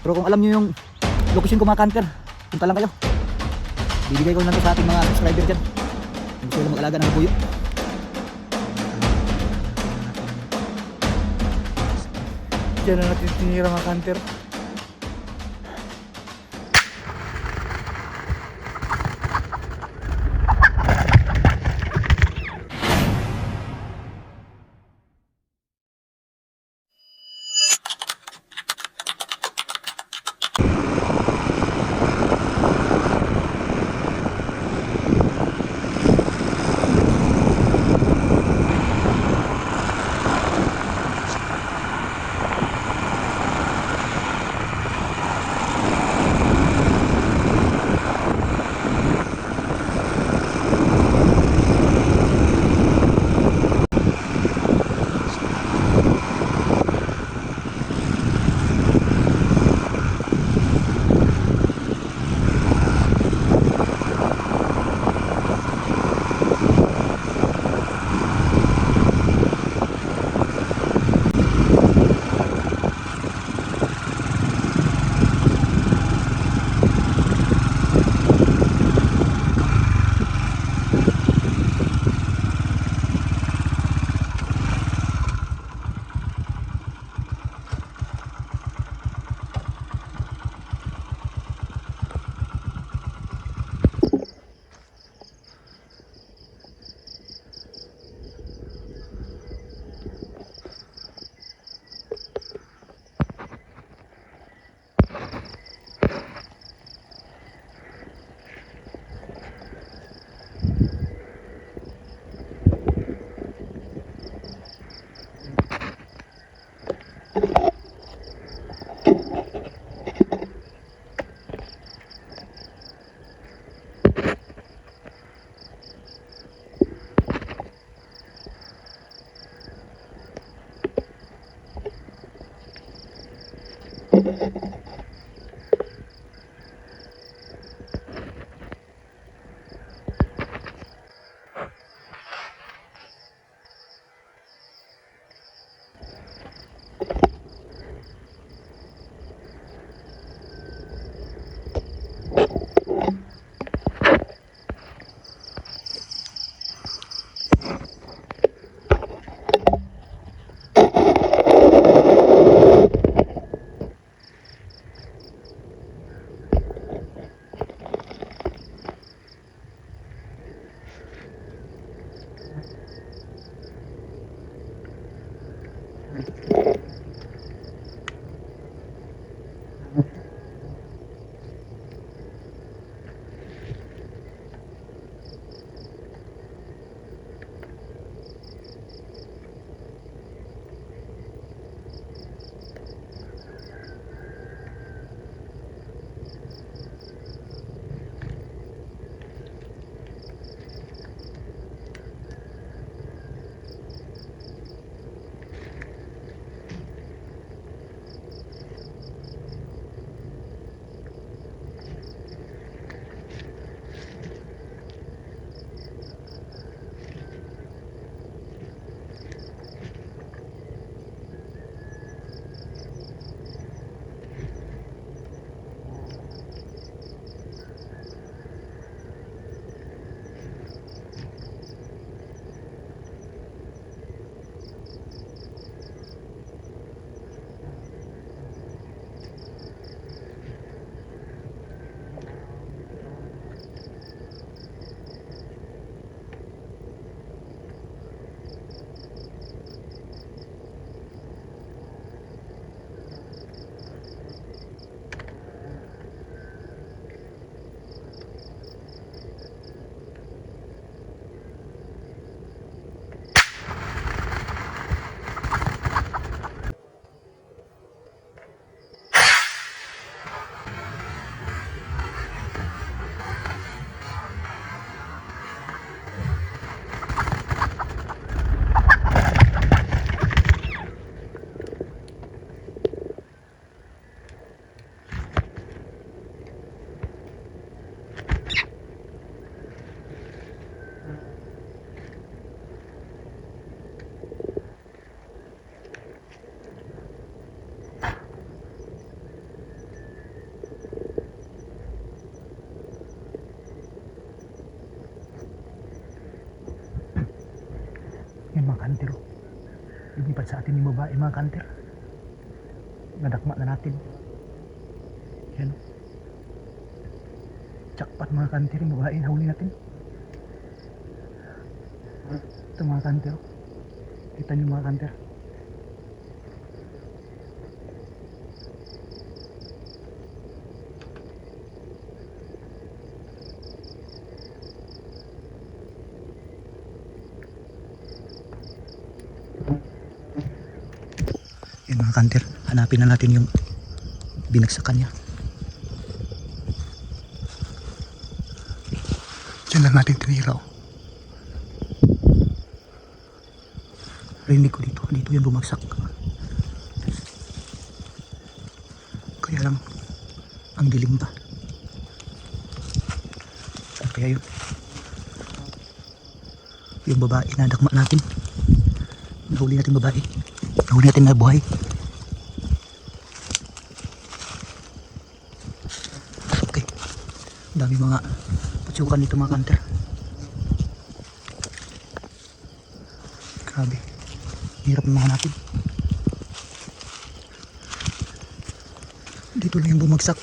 Pero kung alam nyo yung location ko mga camper, punta lang kayo. Bibigay ko na to sa ating mga subscriber dyan. Kung gusto nyo mag-alaga ng buyo. Diyan na natin tinira mga hunter. Yan mga kanter. Lumipad sa atin yung babae mga kanter. Nadakma na natin. Yan. Jackpot mga kanter yung babae na huli natin. Ito mga kanter. Kita niyo mga kanter. Yan mga kanter, hanapin na natin yung binagsakan niya. Diyan lang natin tinira. Rinig ko dito yan bumagsak. Kaya lang, ang dilim pa. Saan kaya yun? Yung babae na dakma natin. Nahuli natin babae. Nahuli natin na buhay. Okay. Ang dami mga patsukan dito mga kanter. Grabe. Hirap na hanapin. Dito lang yung bumagsak.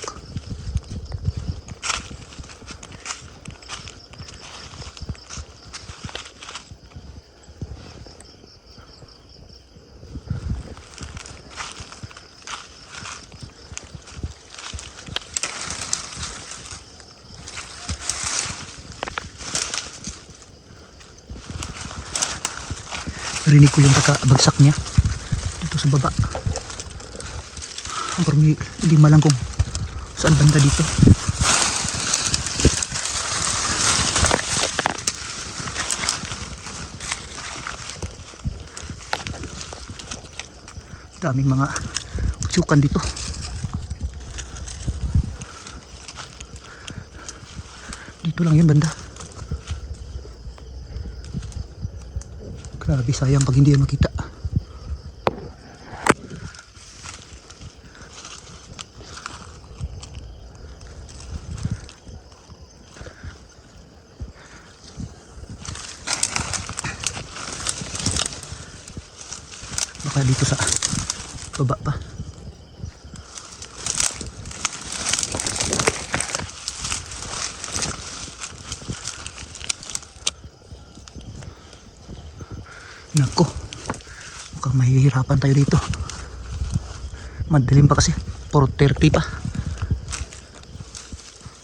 Narinig ko yung pagkabagsak niya dito sa baba. Pero hindi malang kung saan banda dito. Daming mga patsukan dito. Dito lang yun banda. Grabe, sayang pag hindi yan makita. Baka dito sa baba pa. Nako, mukhang mahihirapan tayo dito. Madalim pa kasi, 4:30 pa.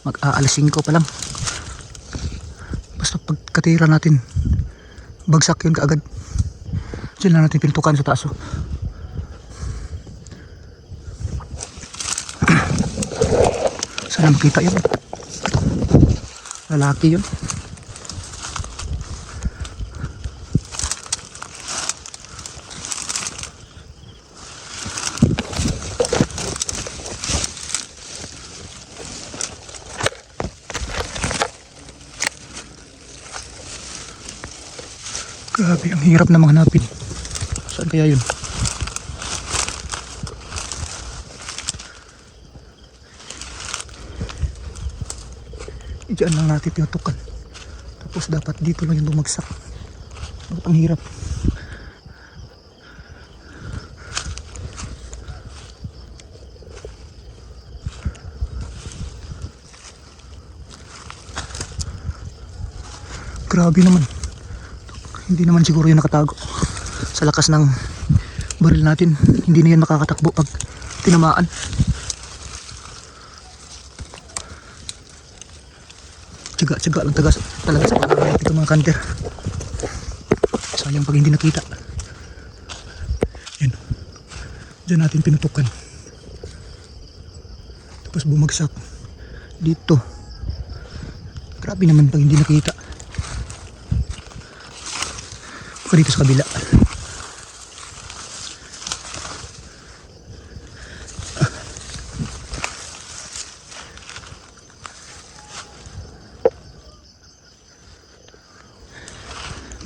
Mag-aalas 5 pa lang. Basta pagkatira natin, bagsak yun kaagad. Diyan lang natin pintukan sa taas. Sana makita yun. Lalaki yun. Grabe, ang hirap na hanapin. Saan kaya yun? Diyan lang natin tinutukan. Tapos dapat dito lang yung bumagsak. Bakit ang hirap? Grabe naman. Hindi naman siguro yun nakatago. Sa lakas ng baril natin, hindi na yan makakatakbo pag tinamaan. Tsaga lang talaga sa pagkakayat ito mga kanter. Sayang pag hindi nakita. Yan. Diyan natin pinutukan. Tapos bumagsak dito. Grabe naman pag hindi nakita. Baka dito sa kabila.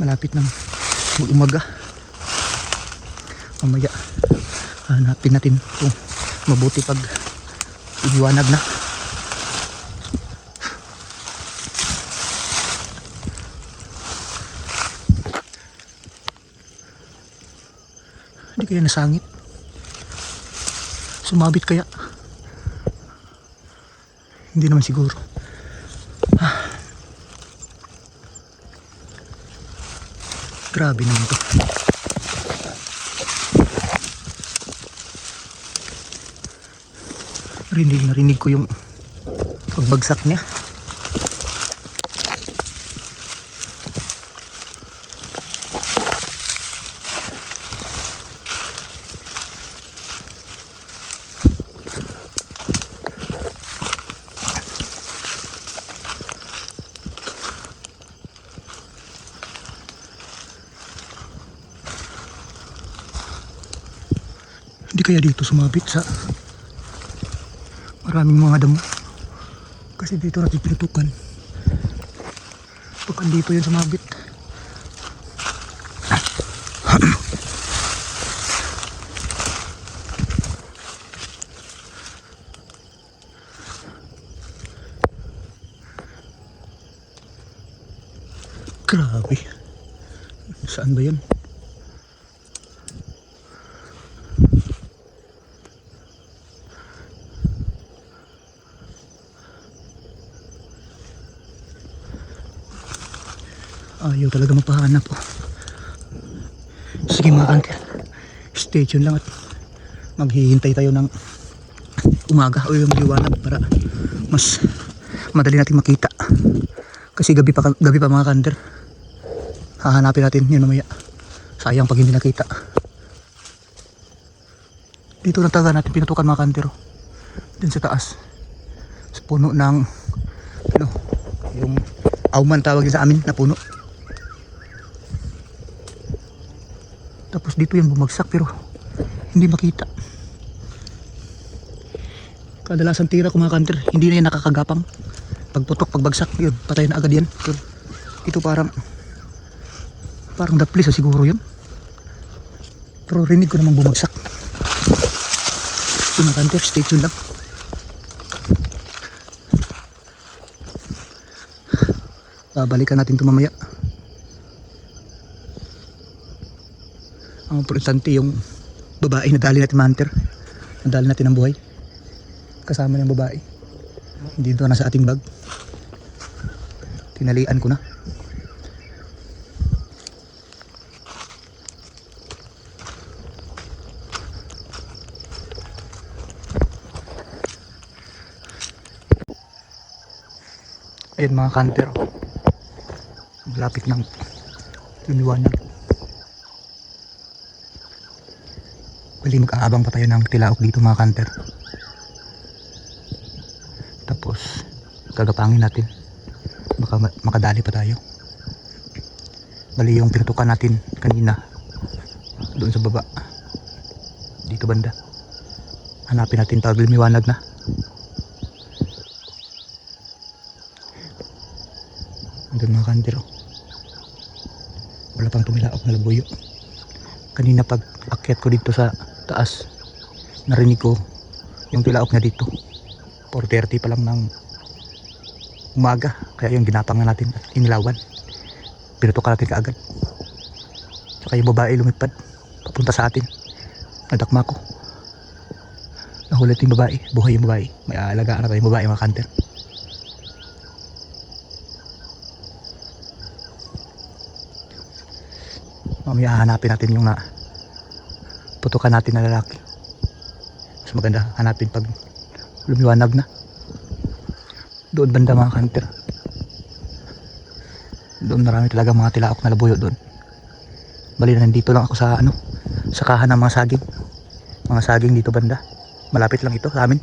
Malapit nang mag-umaga. Mamaya hanapin natin kung mabuti pag iliwanag na. Hindi kaya nasangit? Sumabit kaya? Hindi naman siguro. Grabe naman to. Narinig ko yung pagbagsak niya. Hindi kaya dito sumabit sa maraming mga damo. Kasi dito natin pinutukan. Tukan dito yun sumabit. Grabe. Saan ba yan? Ayaw talaga mapahanap oh. Sige mga kanter, stay tuned lang at maghihintay tayo ng umaga o yung liwanag para mas madali natin makita. Kasi gabi pa mga kanter. Hahanapin natin yun mamaya. Sayang pag hindi nakita. Dito na taga natin pinutukan mga kanter oh. Din sa taas. Sa puno ng ano, yung auman tawag din sa amin na puno. Tapos dito yan bumagsak pero hindi makita. Kadalasan tira ko mga kanter, hindi na yan nakakagapang. Pagputok, pagbagsak, yun, patay na agad yan. Pero ito parang daplis siguro yun. Pero rinig ko namang bumagsak. Ito mga kanter, stay tuned lang. Babalikan natin ito mamaya. Ang importante yung babae na dali natin hunter. Nadali natin ang buhay. Kasama ng babae. Hindi doon na sa ating bag. Tinalian ko na. Ayun mga hunter. Malapit ng lumiwanag. Bali mag-aabang pa tayo ng tilaok dito mga kanter. Tapos gagapangin natin. Baka makadali pa tayo. Bali yung pinutukan natin kanina doon sa baba. Dito banda. Hanapin natin pag lumiwanag na. Andun mga kanter oh. Wala pang tumilaok na labuyo. Kanina pag akyat ko dito sa taas, narinig ko yung tilaok niya dito. 4:30 pa lang ng umaga. Kaya yung ginapangan natin at inilawan. Pinutukan natin kaagad. Saka yung babae lumipad papunta sa atin. Nadakma ko. Nahulit yung babae. Buhay yung babae. May aalagaan na tayong babae mga kanter. Mamaya hanapin natin yung putukan natin na lalaki. Mas maganda hanapin pag lumiwanag na. Doon banda mga kanter. Doon marami talaga mga tilaok na labuyo doon. Bali na nandito lang ako sa sakahan ng mga saging. Mga saging dito banda. Malapit lang ito sa amin.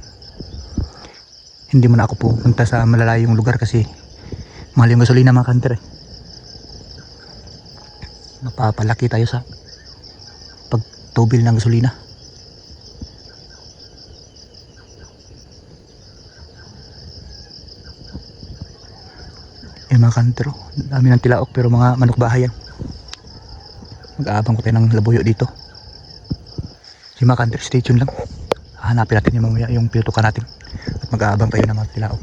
Hindi mo na ako pupunta sa malalayong lugar kasi mahal yung gasolina mga kanter eh. Mapapalaki tayo sa pagtubil ng gasolina. Yung mga kantero, dami ng tilaok pero mga manok bahay yan. Mag-aabang ko tayo ng labuyo dito. Yung mga kantero, stay tuned lang. Hanapin natin yung mamaya yung pinutukan natin. At mag-aabang tayo ng mga tilaok.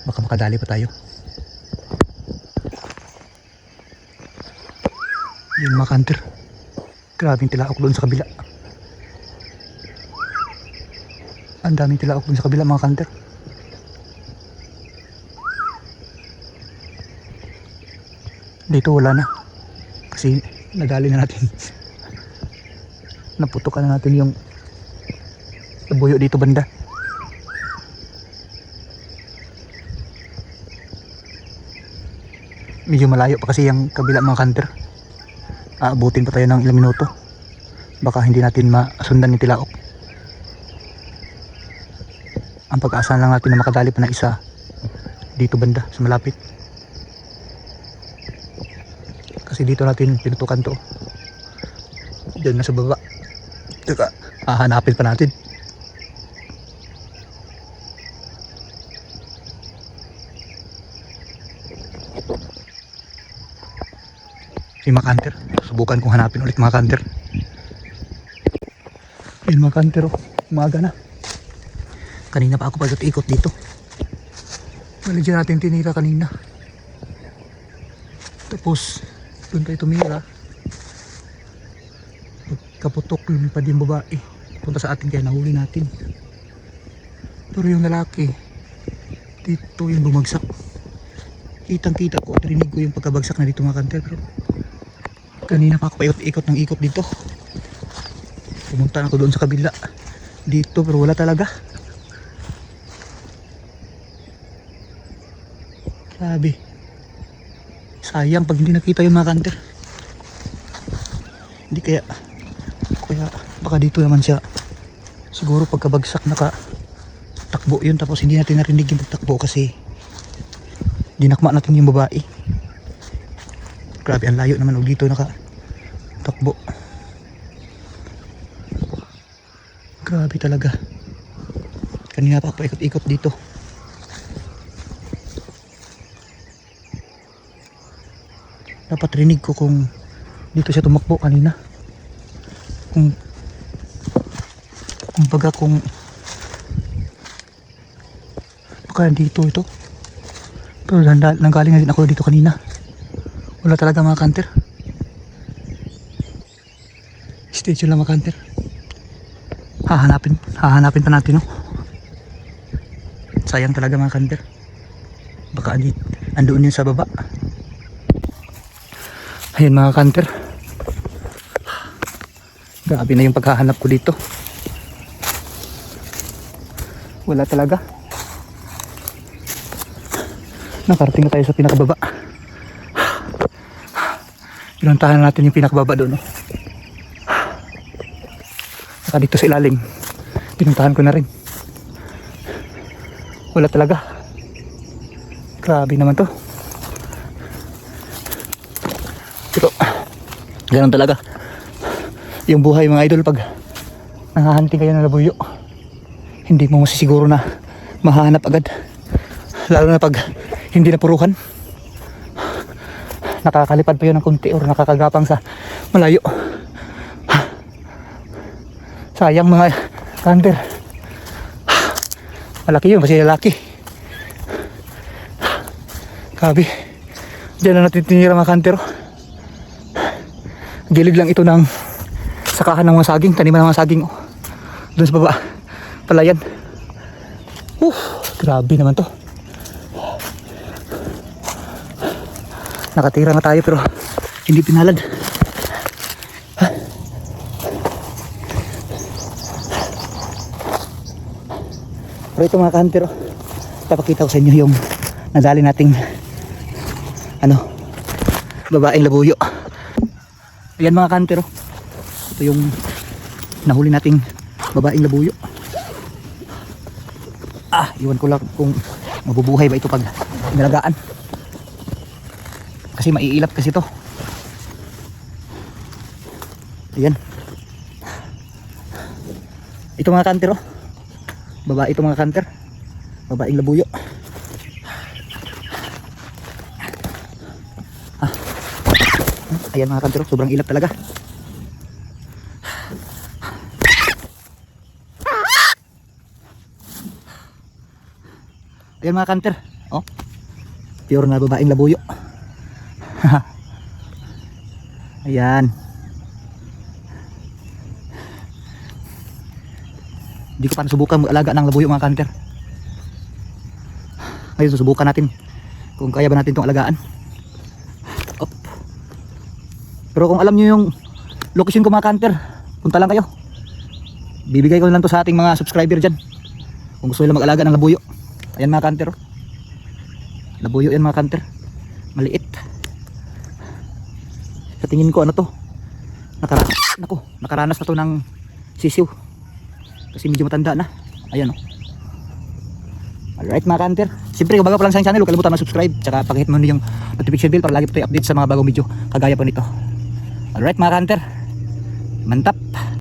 Baka makadali pa tayo. Yun mga kanter. Grabing tilaok doon sa kabila. Ang daming tilaok dun sa kabila mga kanter. Dito wala na. Kasi nadali na natin. Naputukan na natin yung labuyo dito banda. Medyo malayo pa kasi yung kabila mga kanter. Aabutin pa tayo ng ilang minuto. Baka hindi natin masundan ni tilaok. Ang pag-aasahan lang natin na makadali pa na isa dito banda sa malapit. Kasi dito natin pinutukan to. Diyan na sa baba. Teka, hahanapin pa natin. Si Makanter, subukan kong hanapin ulit mga kanter. Ayun mga kanter, oh, umaga na. Kanina pa ako pag-ikot dito. Bali dyan natin tinira kanina. Tapos doon tayo tumira. Pagkaputok lumipad yung babae. Punta sa atin kaya nahuli natin. Pero yung lalaki dito yung bumagsak. Kitang kita ko at rinig ko yung pagkabagsak na dito mga kanter. Pero kanina pa ako paikot-ikot ng ikot dito. Pumunta na ako doon sa kabila. Dito pero wala talaga. Grabe. Sayang pag hindi nakita yung mga kanter. Hindi kaya baka dito naman siya. Siguro pagkabagsak nakatakbo yun. Tapos hindi natin narinig yung pagtakbo kasi dinakma natin yung babae. Grabe ang layo naman. Dito nakatakbo. Grabe talaga. Kanina pa ako paikot-ikot dito. Dapat rinig ko kung dito siya tumakbo kanina. Kung baka dito ito. Pero nanggaling na din ako dito kanina. Wala talaga mga kanter. Stay tuned lang mga kanter. Hahanapin pa natin, no? Sayang talaga mga kanter. Baka andoon yun sa baba. Ayun mga kanter. Grabe na yung paghahanap ko dito. Wala talaga. Nakarating na tayo sa pinakababa. Pinuntahan natin yung pinakababa doon, no? Saka dito sa ilalim pinuntahan ko na rin. Wala talaga. Grabe naman to. Pero ganun talaga yung buhay mga idol. Pag nanghahunting kayo ng labuyo, hindi mo masisiguro na mahahanap agad. Lalo na pag hindi napuruhan. Nakakalipad pa yun ng kunti or nakakagapang sa malayo. Sayang mga kanter. Malaki yun kasi lalaki. Grabe. Diyan na natin tinira mga kanter. Gilid lang ito ng sakahan ng mga saging. Taniman ng mga saging. Doon sa baba. Palayan. Grabe naman to. Nakatira na tayo pero hindi pinalad. Pero ito mga kanter, papakita ko sa inyo yung nadali nating babaeng labuyo. Ayan mga kanter, ito yung nahuli nating babaeng labuyo. Iwan ko lang kung mabubuhay ba ito pag nalagaan. Kasi maiilap kasi to. Ayan. Ito mga kanter, babae ito mga kanter. Babaeng labuyo. Ayan mga kanter, sobrang ilap talaga. Ayan mga kanter, pure na babaeng labuyo. Ayan. Hindi ko pa nasubukan mag-alaga ng labuyo mga kanter. Ngayon susubukan natin kung kaya ba natin itong alagaan. Op. Pero kung alam nyo yung location ko mga kanter, punta lang kayo. Bibigay ko lang to sa ating mga subscriber dyan kung gusto nila mag-alaga ng labuyo. Ayan mga kanter, oh. Labuyo yan mga kanter, maliit. Sa tingin ko ano to, nakaranas na to ng sisiw kasi medyo matanda na. Ayan, oh. Alright mga kanter, siyempre kung bago pa lang sa channel, huwag kalimutan mag-subscribe tsaka pakihit mo yung notification bell para lagi po tayo update sa mga bagong video kagaya po nito. Alright mga kanter, mantap.